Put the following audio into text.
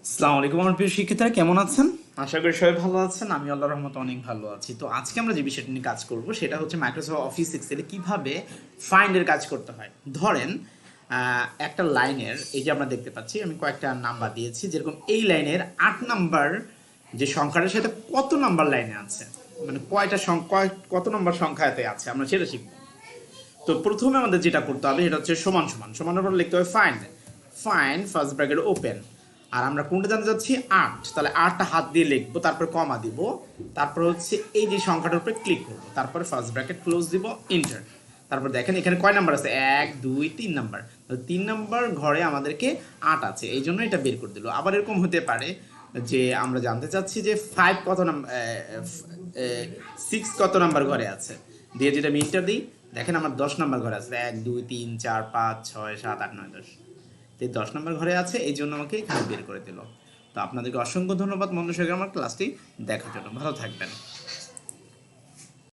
আসসালামু আলাইকুম আমার প্রিয় শিক্ষার্থীরা, কেমন আছেন? আশা করি সবাই ভালো আছেন। আমি আল্লাহর রহমতে অনেক ভালো আছি। তো আজকে আমরা যে বিষয়টা নিয়ে কাজ করব সেটা হচ্ছে মাইক্রোসফট অফিস এক্সেলে কিভাবে ফাইন্ডের কাজ করতে হয়। ধরেন একটা লাইনের এই যে আমরা দেখতে পাচ্ছি, আমি কয়েকটা নাম্বার দিয়েছি, যেরকম এই লাইনের 8 নাম্বার যে সংখ্যাটা সেটা কত নাম্বার লাইনে আছে, মানে কয়টা সংখ্যা, কত নাম্বার সংখ্যাতে আছে আমরা সেটা শিখব। তো প্রথমে আমাদের যেটা করতে হবে সেটা হচ্ছে সমান সমান সমানের পর লিখতে হবে find. Find first bracket open, আর আমরা কোনটা জানতে চাচ্ছি 8, তাহলে 8টা হাত দিয়ে লিখবো, তারপর কমা দিব, তারপর হচ্ছে এই যে সংখ্যাটার উপরে ক্লিক করবো, তারপরে ফার্স্ট ব্র্যাকেট ক্লোজ দিব, ইন্টার। তারপর দেখেন এখানে কয় নাম্বার আছে, 1 2 3 নাম্বার। 3 নাম্বার ঘরে আমাদেরকে 8 আছে, এই জন্য এটা বের করে দিল। আবার এরকম হতে পারে যে আমরা জানতে চাচ্ছি যে 5 কত নাম্বার, 6 কত নাম্বার ঘরে আছে, দিয়ে যেটা আমি ইন্টার দিই, দেখেন আমার 10 নাম্বার ঘরে আছে, 1 2 3 4 5 6 7 8 9 10। তো এই 10 নাম্বার ঘরে আছে, এই জন্য আমাকে এখানে বের করে দিল। তো আপনাদেরকে অসংখ্য ধন্যবাদ মনোযোগ আমার ক্লাসটি দেখার জন্য। ভালো থাকবেন।